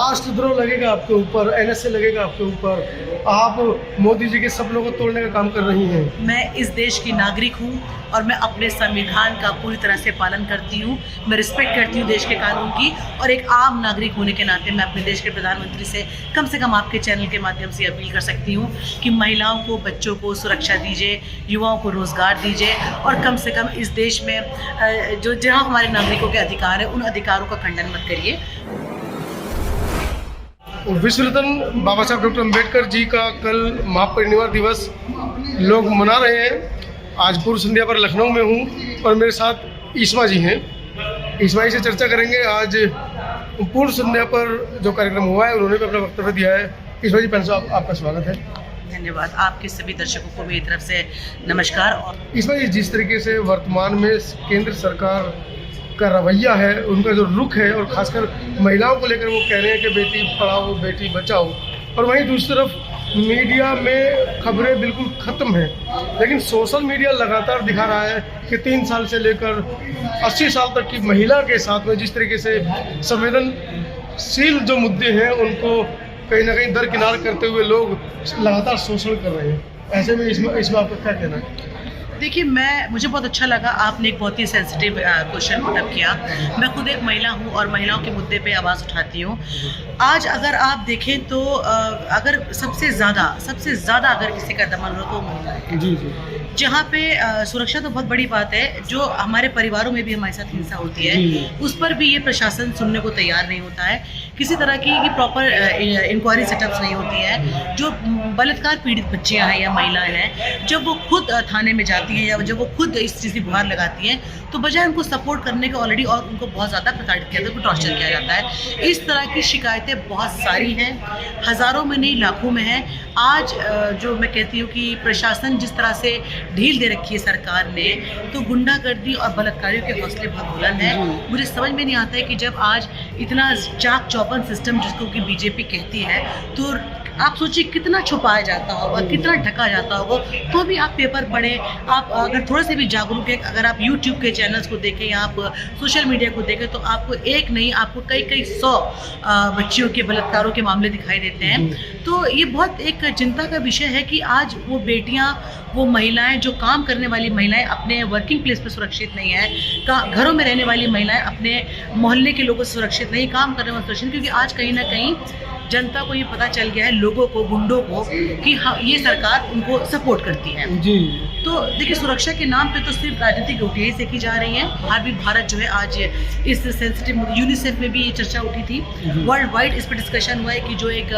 राष्ट्रद्रोह लगेगा आपके ऊपर, एनएसए लगेगा आपके ऊपर। आप मोदी जी के सपनों को तोड़ने का काम कर रही हैं। मैं इस देश की नागरिक हूँ और मैं अपने संविधान का पूरी तरह से पालन करती हूँ। मैं रिस्पेक्ट करती हूँ देश के कानून की, और एक आम नागरिक होने के नाते मैं अपने देश के प्रधानमंत्री से कम आपके चैनल के माध्यम से अपील कर सकती हूँ कि महिलाओं को, बच्चों को सुरक्षा दीजिए, युवाओं को रोजगार दीजिए, और कम से कम इस देश में जो जहाँ हमारे नागरिकों के अधिकार है, उन अधिकारों का खंडन मत करिए। विश्व रत्न बाबा साहब डॉक्टर अम्बेडकर जी का कल महापरिनिर्वाण दिवस लोग मना रहे हैं। आज पूर्व संध्या पर लखनऊ में हूँ और मेरे साथ ईस्मा जी हैं। ईस्मा जी से चर्चा करेंगे। आज पूर्व संध्या पर जो कार्यक्रम हुआ है, उन्होंने भी अपना वक्तव्य दिया है। ईस्मा जी, पहले आपका स्वागत है। धन्यवाद। आपके सभी दर्शकों को मेरी तरफ से नमस्कार। और ईस्मा जी, जिस तरीके से वर्तमान में केंद्र सरकार का रवैया है, उनका जो रुख है, और खासकर महिलाओं को लेकर वो कह रहे हैं कि बेटी पढ़ाओ बेटी बचाओ, और वहीं दूसरी तरफ मीडिया में खबरें बिल्कुल ख़त्म हैं। लेकिन सोशल मीडिया लगातार दिखा रहा है कि 3 साल से लेकर 80 साल तक की महिला के साथ में जिस तरीके से संवेदनशील जो मुद्दे हैं, उनको कहीं ना कहीं दरकिनार करते हुए लोग लगातार शोषण कर रहे हैं। ऐसे में इसमें आपका क्या कहना है? देखिए, मुझे बहुत अच्छा लगा, आपने एक बहुत ही सेंसिटिव क्वेश्चन पुटअप किया। मैं खुद एक महिला हूँ और महिलाओं के मुद्दे पे आवाज़ उठाती हूँ। आज अगर आप देखें तो अगर सबसे ज़्यादा अगर किसी का दमन हो तो महिला है। जी जी। जहाँ पे सुरक्षा तो बहुत बड़ी बात है, जो हमारे परिवारों में भी हमारे साथ हिंसा होती है, उस पर भी ये प्रशासन सुनने को तैयार नहीं होता है। किसी तरह की प्रॉपर इंक्वायरी सेटअप्स नहीं होती है। जो बलात्कार पीड़ित बच्चियाँ हैं या महिलाएं हैं, जब वो खुद थाने में जाती हैं या जब वो खुद इस चीज़ की गुहार लगाती हैं, तो बजाय उनको सपोर्ट करने के ऑलरेडी और उनको बहुत ज़्यादा प्रताड़ित किया जाता है, टॉर्चर किया जाता है। इस तरह की शिकायतें बहुत सारी हैं, हज़ारों में नहीं लाखों में हैं। आज जो मैं कहती हूँ कि प्रशासन जिस तरह से ढील दे रखी है सरकार ने, तो गुंडागर्दी और बलात्कारियों के हौसले बहुत बुलंद हैं। मुझे समझ में नहीं आता है कि जब आज इतना चाक चौबंद सिस्टम जिसको कि बीजेपी कहती है, तो आप सोचिए कितना छुपाया जाता होगा, कितना ढका जाता होगा। तो भी आप पेपर पढ़ें, आप अगर थोड़े से भी जागरूक हैं, अगर आप यूट्यूब के चैनल्स को देखें या आप सोशल मीडिया को देखें, तो आपको एक नहीं, आपको कई 100 बच्चियों के बलात्कारों के मामले दिखाई देते हैं। तो ये बहुत एक चिंता का विषय है कि आज वो बेटियां, वो महिलाएं, जो काम करने वाली महिलाएं अपने वर्किंग प्लेस पर सुरक्षित नहीं है, घरों में रहने वाली महिलाएं अपने मोहल्ले के लोगों से सुरक्षित नहीं, काम करने वाले सुरक्षित, क्योंकि आज कहीं ना कहीं जनता को ये पता चल गया है, लोगों को, गुंडों को, कि हाँ, ये सरकार उनको सपोर्ट करती है। जी। तो देखिए, सुरक्षा के नाम पे तो सिर्फ राजनीतिक रोटियां ही सेकी जा रही हैं। भारत जो है आज इस सेंसिटिव, यूनिसेफ में भी ये चर्चा उठी थी, वर्ल्ड वाइड इस पर डिस्कशन हुआ है कि जो एक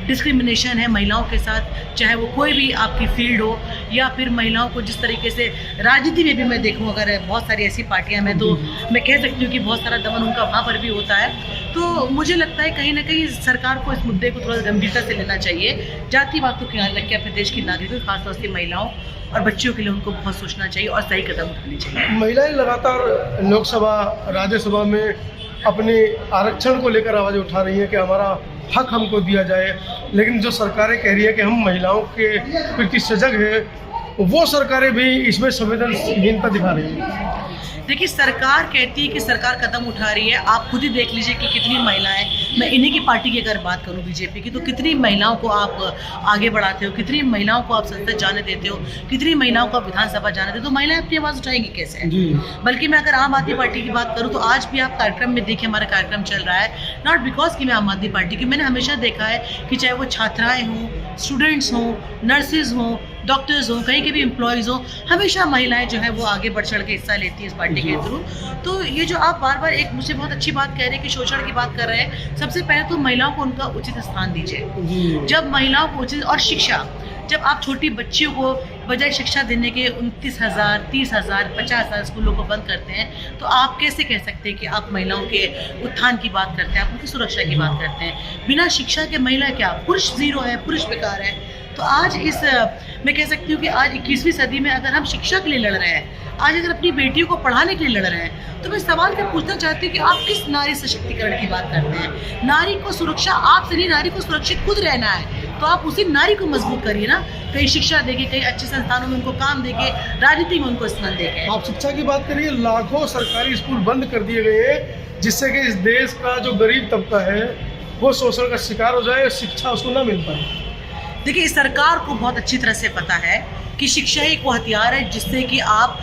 डिस्क्रिमिनेशन है महिलाओं के साथ, चाहे वो कोई भी आपकी फील्ड हो, या फिर महिलाओं को जिस तरीके से राजनीति में भी मैं देखूँ, अगर बहुत सारी ऐसी पार्टियां हैं, तो मैं कह सकती हूँ कि बहुत सारा दमन उनका वहाँ पर भी होता है। तो मुझे लगता है कहीं ना कहीं सरकार को इस मुद्दे को थोड़ा गंभीरता से लेना चाहिए। जातिवाद को किनारे रख के अपने देश की नागरिकों, खासतौर से महिलाओं और बच्चियों के लिए उनको बहुत सोचना चाहिए और सही कदम उठाने चाहिए। महिलाएं लगातार लोकसभा, राज्यसभा में अपने आरक्षण को लेकर आवाज़ उठा रही हैं कि हमारा हक हमको दिया जाए, लेकिन जो सरकारें कह रही है कि हम महिलाओं के प्रति सजग है, वो सरकारें भी इसमें संवेदनहीनता दिखा रही हैं। देखिए, सरकार कहती है कि सरकार कदम उठा रही है। आप खुद ही देख लीजिए कि कितनी महिलाएं, मैं इन्हीं की पार्टी की अगर बात करूं बीजेपी की, तो कितनी महिलाओं को आप आगे बढ़ाते हो, कितनी महिलाओं को आप संसद जाने देते हो, कितनी महिलाओं को आप विधानसभा जाने देते हो, तो महिलाएं अपनी आवाज़ उठाएंगी कैसे? बल्कि मैं अगर आम आदमी पार्टी की बात करूँ, तो आज भी आप कार्यक्रम में देखिए, हमारा कार्यक्रम चल रहा है नॉट बिकॉज कि मैं आम आदमी पार्टी की, मैंने हमेशा देखा है कि चाहे वो छात्राएँ हों, स्टूडेंट्स हों, नर्सेज हों, डॉक्टर्स हों, कहीं के भी एम्प्लॉयज़ हों, हमेशा महिलाएं जो है वो आगे बढ़ चढ़ के हिस्सा लेती हैं इस पार्टी के थ्रू। तो ये जो आप बार बार एक मुझे बहुत अच्छी बात कह रहे हैं कि शोषण की बात कर रहे हैं, सबसे पहले तो महिलाओं को उनका उचित स्थान दीजिए। जब महिलाओं को उचित, और शिक्षा, जब आप छोटी बच्चियों को बजाय शिक्षा देने के 29,000, 30,000, 50,000 स्कूलों को बंद करते हैं, तो आप कैसे कह सकते हैं कि आप महिलाओं के उत्थान की बात करते हैं, आप उनकी सुरक्षा की बात करते हैं? बिना शिक्षा के महिला क्या, पुरुष जीरो है, पुरुष बेकार है। तो आज मैं कह सकती हूँ कि आज 21वीं सदी में अगर हम शिक्षा के लिए लड़ रहे हैं, आज अगर अपनी बेटियों को पढ़ाने के लिए लड़ रहे हैं, तो मैं सवाल क्या पूछना चाहती हूँ कि आप किस नारी सशक्तिकरण की बात करते हैं? नारी को सुरक्षा आपसे नहीं, नारी को सुरक्षित खुद रहना है, तो आप उसी नारी को मजबूत करिए ना। कहीं शिक्षा देके, कहीं अच्छे संस्थानों में उनको काम देके, राजनीति में उनको स्थान देके। आप शिक्षा की बात करिए, लाखों सरकारी स्कूल बंद कर दिए गए हैं, जिससे कि इस देश का जो गरीब तबका है वो शोषण का शिकार हो जाए, शिक्षा उसको ना मिल पाए। देखिए, सरकार को बहुत अच्छी तरह से पता है कि शिक्षा ही एक वो हथियार है जिससे कि आप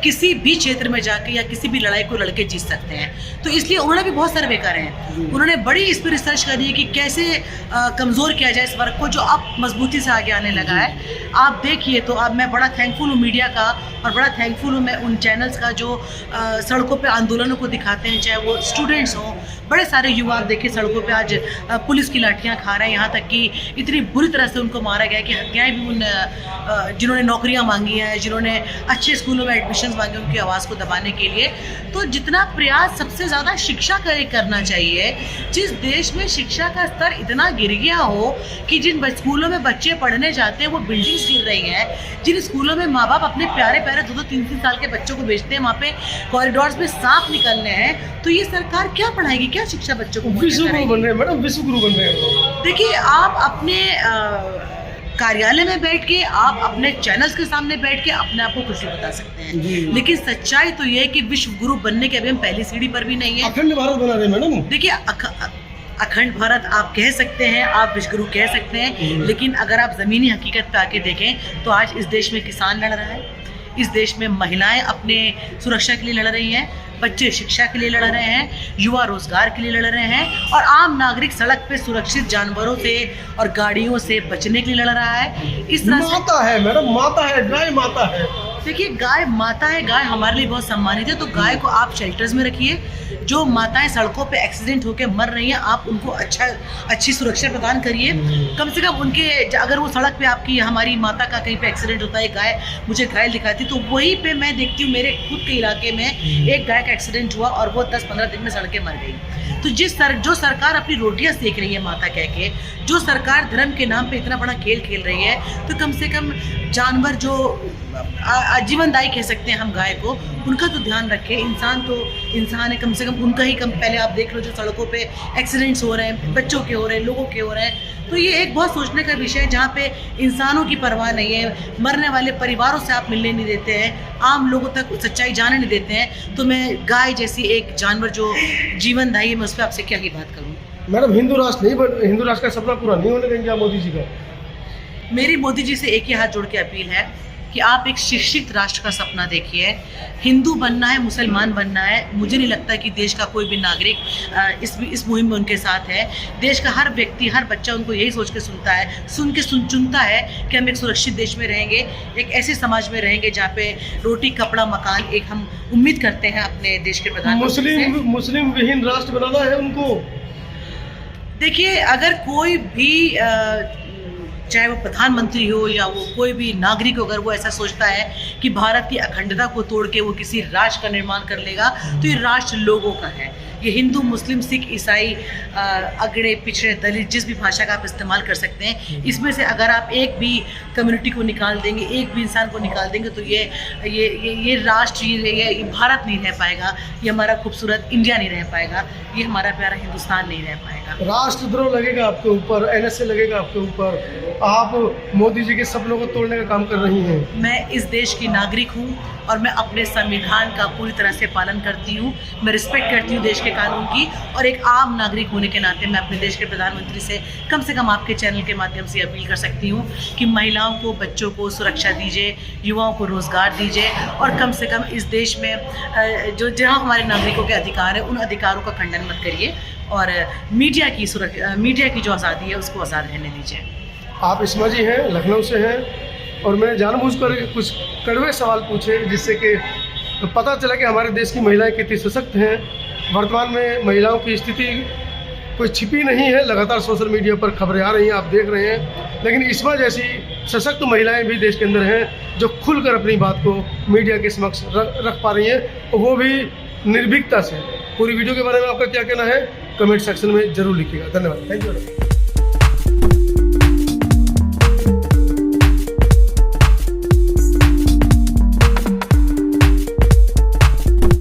किसी भी क्षेत्र में जाके या किसी भी लड़ाई को लड़के जीत सकते हैं। तो इसलिए उन्होंने भी बहुत सर्वे करे हैं, उन्होंने बड़ी इस पर रिसर्च करी है कि कैसे कमज़ोर किया जाए इस वर्ग को, जो अब मजबूती से आगे आने लगा है। आप देखिए, तो अब मैं बड़ा थैंकफुल हूँ मीडिया का, और बड़ा थैंकफुल हूँ मैं उन चैनल्स का जो सड़कों पे आंदोलनों को दिखाते हैं, चाहे वो स्टूडेंट्स हों, बड़े सारे युवा आप देखिए सड़कों पे आज पुलिस की लाठियाँ खा रहे हैं, यहाँ तक कि इतनी बुरी तरह से उनको मारा गया कि हत्याएं भी उन जिन्होंने नौकरियाँ मांगी हैं, जिन्होंने अच्छे स्कूलों में एडमिशन्स मांगे, उनकी आवाज़ को दबाने के लिए। तो जितना प्रयास सबसे ज़्यादा शिक्षा का करना चाहिए, जिस देश में शिक्षा का स्तर इतना गिर गया हो कि जिन स्कूलों में बच्चे पढ़ने जाते हैं वो बिल्डिंग्स गिर रही हैं, जिन स्कूलों में माँ बाप अपने प्यारे प्यारे 2-3 साल के बच्चों को भेजते हैं, वहाँ पे कॉरिडोर्स में सांप निकलने हैं, तो ये सरकार क्या पढ़ाएगी, क्या शिक्षा बच्चों को? विश्व गुरु बन रहे हैं मैडम, विश्व गुरु बन रहे हैं। देखिए, आप अपने कार्यालय में बैठ के, आप अपने चैनल्स के सामने बैठ के अपने आप को खुशी बता सकते हैं, लेकिन सच्चाई तो ये है कि विश्व गुरु बनने के अभी हम पहली सीढ़ी पर भी नहीं है। अखंड भारत बना रहे मैडम। देखिए, अखंड भारत आप कह सकते हैं, आप विश्व गुरु कह सकते हैं, लेकिन अगर आप ज़मीनी हकीकत पे आके देखें तो आज इस देश में किसान लड़ रहा है, इस देश में महिलाएं अपने सुरक्षा के लिए लड़ रही हैं, बच्चे शिक्षा के लिए लड़ रहे हैं, युवा रोजगार के लिए लड़ रहे हैं, और आम नागरिक सड़क पे सुरक्षित जानवरों से और गाड़ियों से बचने के लिए लड़ रहा है। इस तरह से माता है मैडम, माता है, गाय माता है। देखिए, गाय माता है, गाय हमारे लिए बहुत सम्मानित है, तो गाय को आप शेल्टर्स में रखिए। जो माताएं सड़कों पे एक्सीडेंट होकर मर रही हैं, आप उनको अच्छी सुरक्षा प्रदान करिए। कम से कम उनके, अगर वो सड़क पे आपकी हमारी माता का कहीं पे एक्सीडेंट होता है, गाय मुझे घायल दिखाती, तो वहीं पे मैं देखती हूँ मेरे खुद के इलाके में एक गाय का एक्सीडेंट हुआ और वो 10-15 दिन में सड़कें मर गई। तो जो सरकार अपनी रोटियां सेक रही है माता कह के, जो सरकार धर्म के नाम पे इतना बड़ा खेल खेल रही है, तो कम से कम जानवर जो जीवनदायी कह सकते हैं हम गाय को, उनका तो ध्यान रखें। इंसान तो इंसान है, कम से कम उनका ही पहले आप देख लो, जो सड़कों पे एक्सीडेंट्स हो रहे हैं, बच्चों के हो रहे हैं, लोगों के हो रहे हैं, तो ये एक बहुत सोचने का विषय है, जहाँ पे इंसानों की परवाह नहीं है, मरने वाले परिवारों से आप मिलने नहीं देते हैं, आम लोगों तक सच्चाई जाने नहीं देते हैं। तो मैं गाय जैसी एक जानवर जो जीवनदायी है, मैं उस पर आपसे क्या ही बात करूँ। मैडम, हिंदू राष्ट्र का सपना पूरा नहीं होने देंगे आप मोदी जी का? मेरी मोदी जी से एक ही हाथ जोड़ के अपील है कि आप एक शिक्षित राष्ट्र का सपना देखिए। हिंदू बनना है, मुसलमान बनना है, मुझे नहीं लगता कि देश का कोई भी नागरिक इस मुहिम में उनके साथ है। देश का हर व्यक्ति, हर बच्चा उनको यही सोच के चुनता है कि हम एक सुरक्षित देश में रहेंगे, एक ऐसे समाज में रहेंगे जहाँ पे रोटी कपड़ा मकान एक हम उम्मीद करते हैं अपने देश के प्रधानमंत्री से। मुस्लिम विहीन राष्ट्र बनाना है उनको। देखिए, अगर कोई भी चाहे वो प्रधानमंत्री हो या वो कोई भी नागरिक हो, अगर वो ऐसा सोचता है कि भारत की अखंडता को तोड़ के वो किसी राष्ट्र का निर्माण कर लेगा, तो ये राष्ट्र लोगों का है। ये हिंदू, मुस्लिम, सिख, ईसाई, अगड़े, पिछड़े, दलित, जिस भी भाषा का आप इस्तेमाल कर सकते हैं, इसमें से अगर आप एक भी कम्युनिटी को निकाल देंगे, एक भी इंसान को निकाल देंगे, तो ये राष्ट्र, ये भारत नहीं रह पाएगा, ये हमारा खूबसूरत इंडिया नहीं रह पाएगा, ये हमारा प्यारा हिंदुस्तान नहीं रह पाएगा। राष्ट्रद्रोह लगेगा आपके ऊपर, NSA लगेगा आपके ऊपर। आप मोदी जी के सपनों को तोड़ने का काम कर रही हैं। मैं इस देश की नागरिक हूँ और मैं अपने संविधान का पूरी तरह से पालन करती हूँ, मैं रिस्पेक्ट करती हूँ देश के कानून की, और एक आम नागरिक होने के नाते मैं अपने देश के प्रधानमंत्री से कम आपके चैनल के माध्यम से अपील कर सकती हूँ कि महिलाओं को, बच्चों को सुरक्षा दीजिए, युवाओं को रोज़गार दीजिए, और कम से कम इस देश में जो जहाँ हमारे नागरिकों के अधिकार है, उन अधिकारों का खंडन मत करिए, और मीडिया की जो आज़ादी है उसको आज़ाद रहने दीजिए। आप इस्मा जी हैं, लखनऊ से हैं, और मैंने जानबूझकर कुछ कड़वे सवाल पूछे जिससे कि पता चला कि हमारे देश की महिलाएं कितनी सशक्त हैं। वर्तमान में महिलाओं की स्थिति कोई छिपी नहीं है, लगातार सोशल मीडिया पर खबरें आ रही हैं, आप देख रहे हैं। लेकिन इस्मा जैसी सशक्त महिलाएं भी देश के अंदर हैं जो खुलकर अपनी बात को मीडिया के समक्ष रख पा रही हैं, और वो भी निर्भीकता से। पूरी वीडियो के बारे में आपका क्या कहना है कमेंट सेक्शन में ज़रूर लिखिएगा। धन्यवाद, थैंक यू।